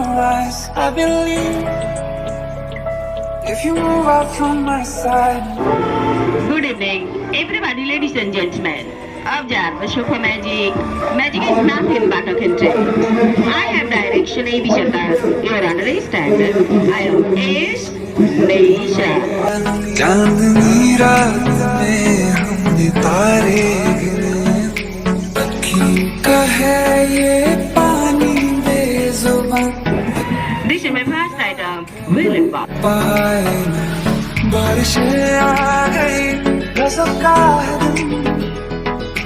eyes. I believe if you move out from my side. Good evening, everybody, ladies and gentlemen. Observe Shukha magic. Magic is nothing but a control. I have direction A Vishaka. You are understand. I am Ace Neisha. चांदनी रात में हमने तारे गिने, अखी का है ये पानी बेजुबान. This is my first item. Willing Bob. पाए बारिशें आ गई, रज़्क़ का है दिन,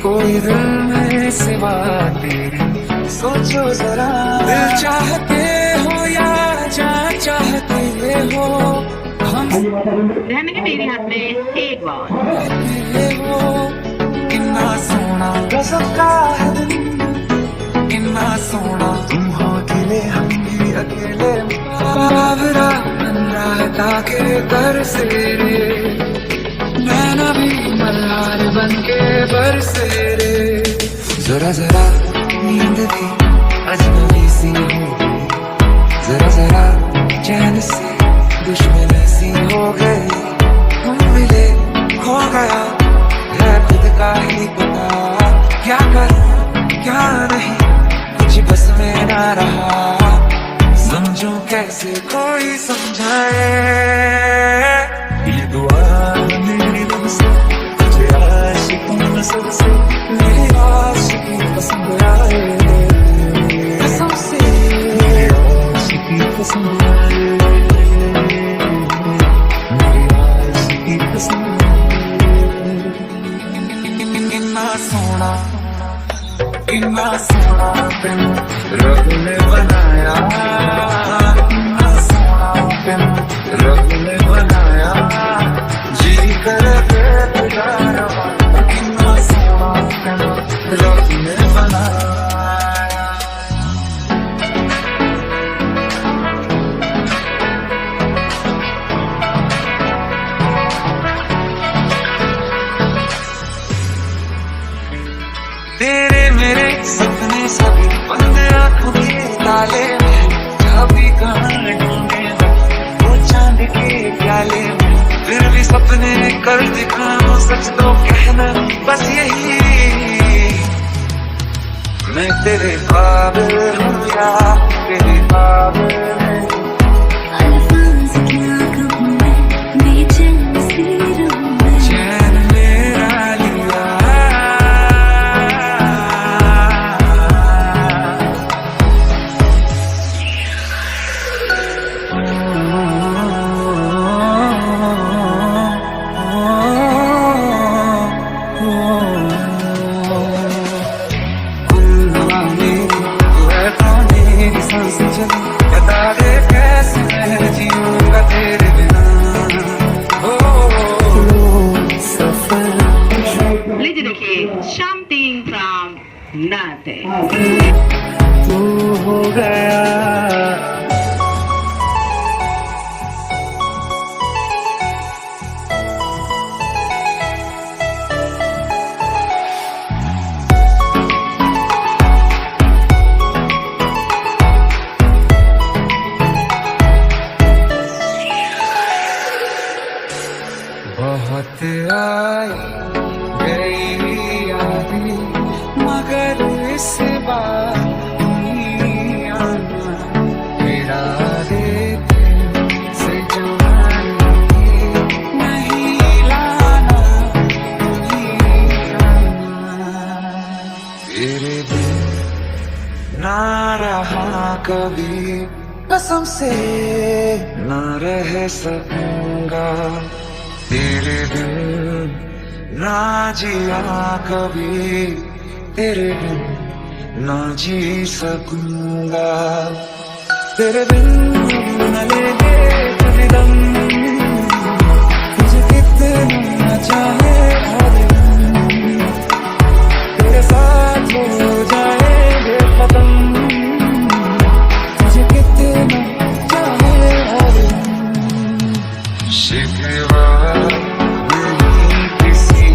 कोई दिल में सिवा तेरे. सोचो जरा, दिल चाहते हो या जान चाहते हो, हम ध्यान के मेरे हाथ में एक बॉल. हो. कितना सोना रज़्क़ का है दिन, कितना सोना तुम हो अकेले, हम भी अकेले. बाबरा बन रहा के बरसे रे, मैं भी मल्हार बन के बरसे रे. जरा जरा नींद भी अजनबी सी हो गई, जरा जरा चैन से दुश्मनी सी हो गई. हम मिले खो गया है खुद का ही पता, क्या करूं क्या नहीं कुछ बस में ना रहा. समझूं कैसे कोई समझाए, ये दुआ मेरी दिल से तुझे आशिकी नस्ल से, मेरी आशिकी पसंद आए, कसम से मेरी आशिकी पसंद आए, मेरी आशिकी पसंद आए. कितना सोना तेन रब ने बनाया, कितना सोना तेन रब ने बनाया, जी कर गुजारा. कितना सोना तेन रब ने बनाया. तेरे मेरे सपने सभी बंद आंखों के ताले में, कभी कहाँ ढूंढे वो चांद के प्याले में. फिर भी सपने कर दिखाऊं सच तो कहना बस यही, मैं तेरे ख्वाब हूँ या तेरे ख्वाब नहीं. अल्फाज़ क्या कहूँ मैं, बेचैन सी रहूँ मैं. चैन मेरा लिया बता दे कैसे मैं जीऊंगा तेरे बिना. लीजिए देखिए something from nothing. तू हो गया बहुत आई गई यादें, मगर इस बार नहीं आना. तेरा देते से जवानी नहीं लाना, नहीं आना. तेरे बिन ना रहा कभी, कसम से ना रह सकूंगा. तेरे बिन ना जिया कभी, तेरे बिन ना जी सकूंगा. तेरे बिन न लेंगे कभी दम, तुझे कितना चाहे हर दिन, तेरे साथ हो जाएंगे खत्म, तुझे कितना चाहे हर दिन. शिकवा नहीं किसी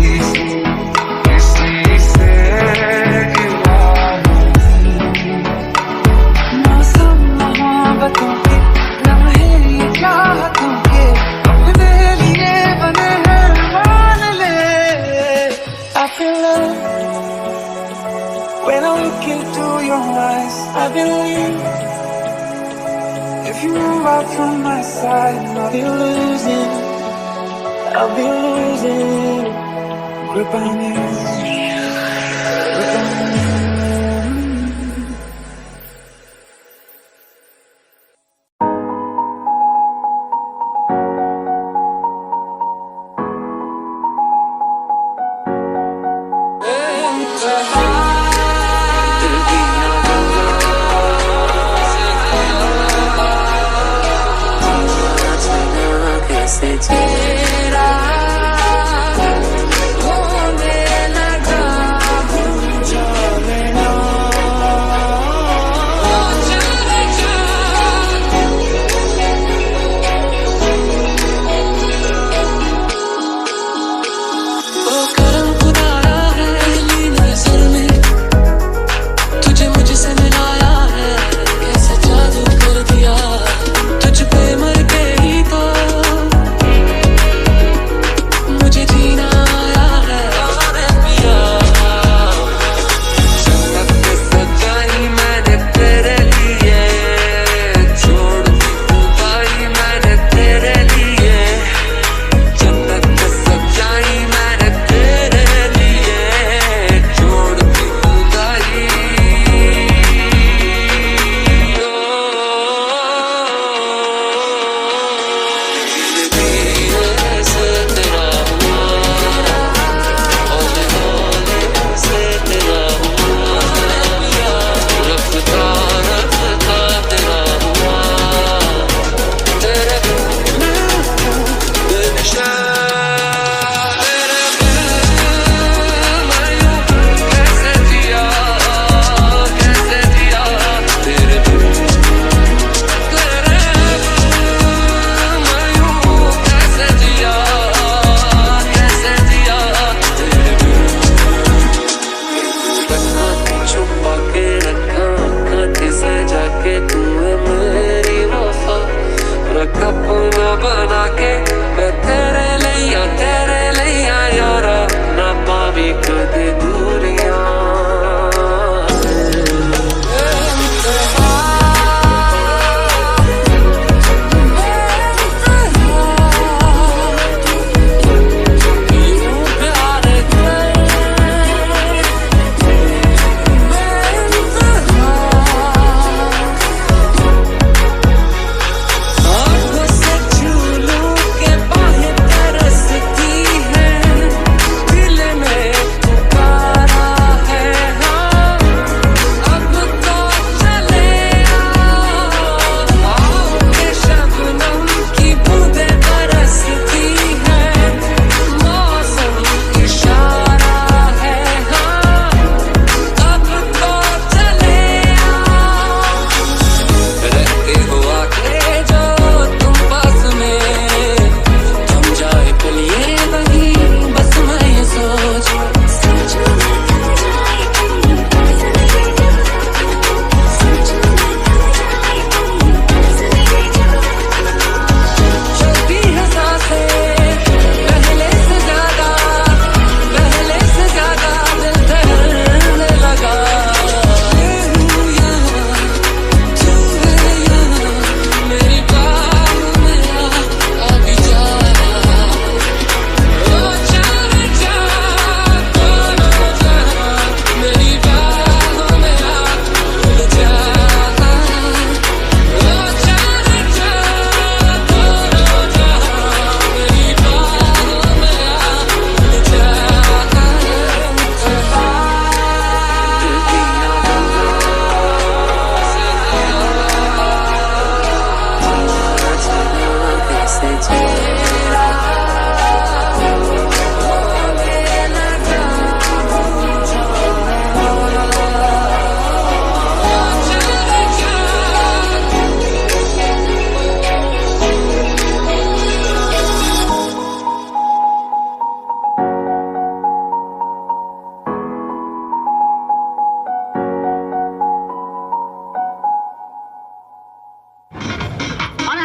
से गिला नहीं. मौसम come back from my side, and I'll be losing grip on you.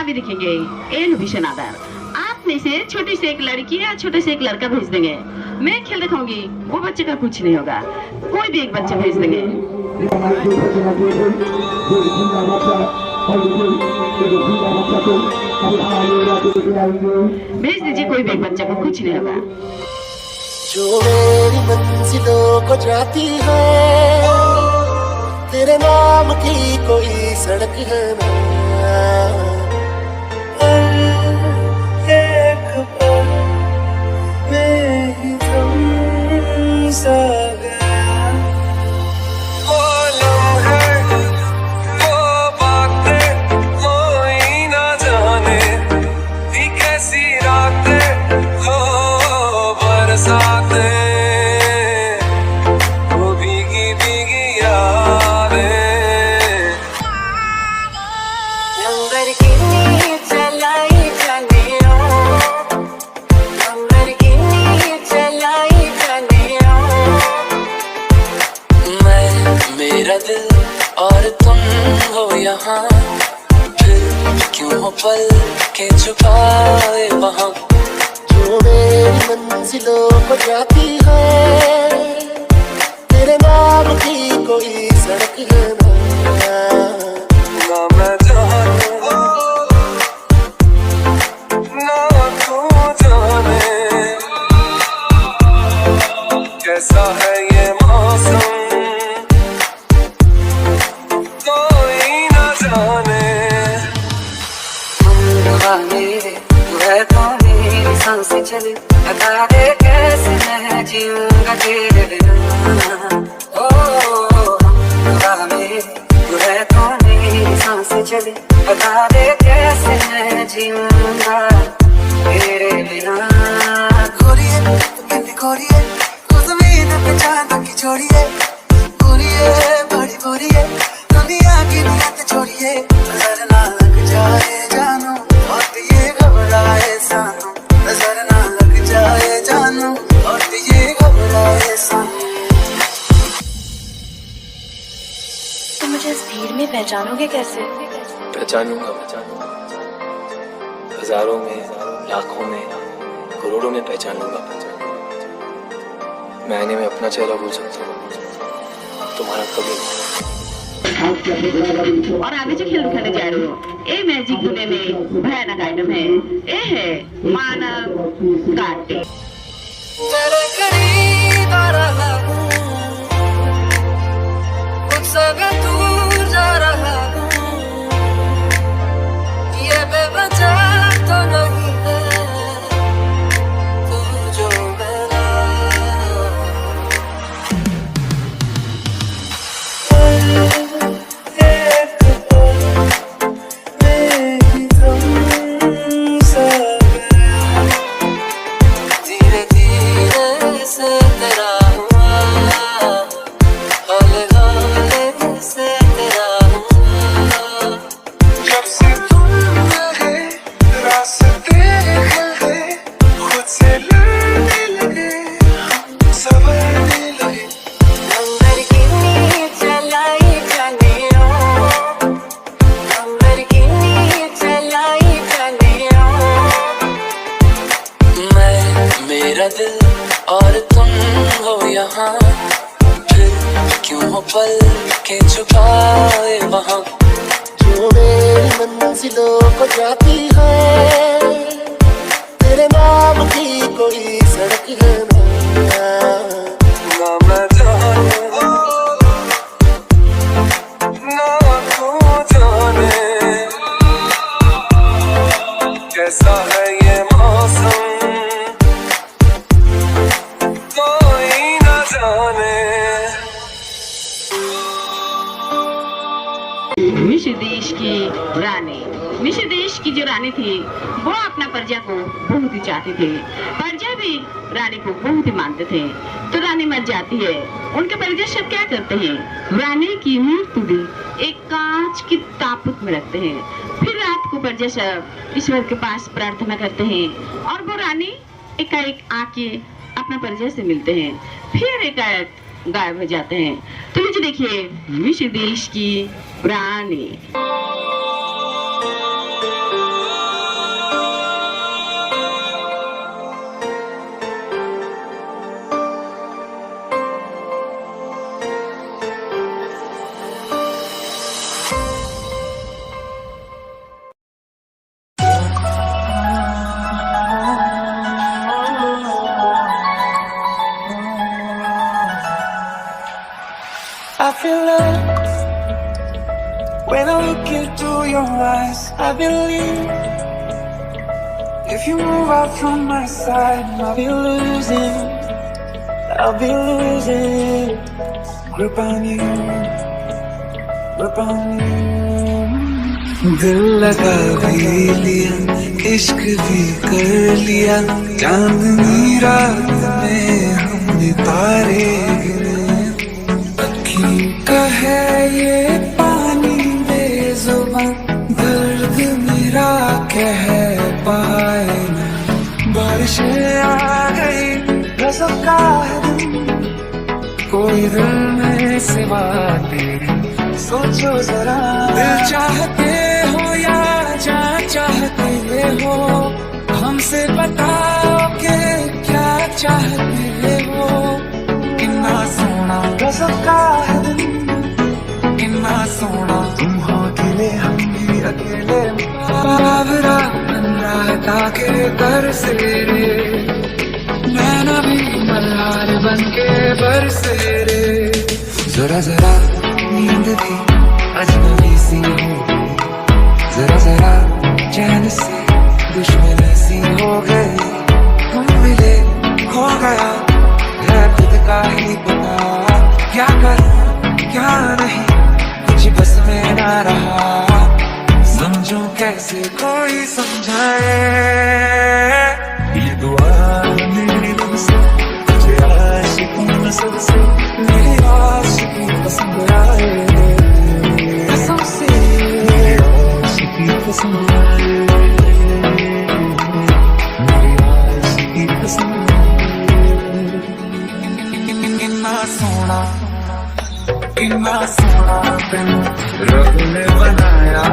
भी दिखेंगे। ए विषय आधार आप में से छोटी से एक लड़की या छोटे से एक लड़का भेज देंगे। मैं खेल दिखाऊंगी, वो बच्चे का कुछ नहीं होगा, कोई भी एक बच्चा भेज देंगे। भेज दीजिए, कोई भी बच्चा को कुछ नहीं होगा। जो मेरी मंजिलों को जाती है, तेरे नाम की कोई सड़क है ना, एक पल में ही थम सा गया। वो लम्हे, वो बातें, कोई ना जाने ये कैसी रातें, हो बरसातें, वो भीगी भीगी यादें। लंबरगिनी चलाई चलियो, लंबरगिनी चलाई चलियो। मैं, मेरा दिल और तुम हो यहाँ, फिर क्यों हो पल के छुपाए वहाँ। जो मेरी मंजिलों को जाती है, तेरे नाम की कोई सड़क है ना, ना मैं जानूं, ना तू जाने, कैसा है ये मौसम, कोई ना जाने। वह तो मेरी सांसें चले, बता दे कैसे मैं जीऊंगा तेरे बिना। ओ वह तो मेरी सांसें चले, बता दे कैसे मैं जीऊंगा तेरे बिना। गोरिये मैंने गोरिये, तू जमीन पे चांद की छोड़िए, गोरिये बड़ी गोरिये, दुनिया की नियत छोड़िए। नजर ना लग जाए जानू, और ये घबराए सानू, नजर ना लग जाए जानू, और ये घबराए सानू। तुम मुझे इस भीड़ में पहचानोगे कैसे? पहचानूंगा, हजारों में, लाखों में, करोड़ों में पहचान लूंगा। मैं आईने में अपना चेहरा भूल सकता हूँ, तुम्हारा कभी नहीं। और आगे जो खेल दिखाने जा रहे हो, ये मैजिक दुनिया में भयानक आइटम है। ये है मानव काटे। तेरे करीब आ रहा हूँ, मुझसे मैं दूर जा रहा हूँ, ये बेवजह तो नहीं है तू जो मेरा। एक पल में ही थम सा गया, धीरे धीरे से तेरा हुआ, हौले हौले से तेरा हुआ। जब से तुम रहे, रास्ते खुले, खुद से लड़ने लगे, संवरने लगे। लंबरगिनी चलाई चलियो, लंबरगिनी चलाई चलियो। मैं, मेरा दिल और तुम हो यहाँ, फिर क्यों हो पल के छुपाए वहाँ। जो मेरी मंजिलों को जाती है, तेरे नाम की कोई सड़क है ना, ना मैं जानूं, ना तू जाने, कैसा है ये मौसम, कोई ना जाने। मिस्र देश की रानी, मिस्र देश की जो रानी थी वो अपना प्रजा को बहुत ही चाहती थी। प्रजा भी रानी को बहुत ही मानते थे। तो रानी मर जाती है, उनके प्रजा सब क्या करते हैं, रानी की मूर्ति भी एक कांच की ताबूत में रखते हैं। फिर रात को प्रजा सब ईश्वर के पास प्रार्थना करते हैं और वो रानी एकाएक आके अपना प्रजा से मिलते हैं, फिर एकाएक गायब हो जाते हैं। तो लीजिए देखिए मिस्र देश की रानी। your eyes, I believe. If you move out from my side, I'll be losing grip on you, grip on you. दिल लगा भी लिया, इश्क भी कर लिया, चांदनी रात में हमने तारे गिने। अखी का है ये पानी बेजुबान, दर्द मेरा कह पाए ना। बारिशें आ गई, रज़ा का है दिन, कोई दिल में सिवा तेरे, सोचो जरा। दिल चाहते हो या जान चाहते हो, हमसे बताओ कि क्या चाहते हो। कितना सोना गज़ब का है दिन, कितना सोना तुम हो अकेले, हम भी अकेले। बाबरा रहता के घर से रे, मैं न भी मल्हार बन के बरसे रे। जरा जरा नींद भी अजनबी सी हो गई, जरा जरा चैन से दुश्मनी सी हो गई। तुम मिले खो गया है खुद का ही पता, क्या करूं क्या नहीं कुछ बस में ना रहा। समझूं कैसे कोई समझाए, ये दुआ मेरी दिल से तुझे आशिकी नस्ल से, मेरी आशिकी पसंद आए, कसम से मेरी आशिकी पसंद आए, मेरी आशिकी पसंद आए। कितना सोना तेन रब ने बनाया।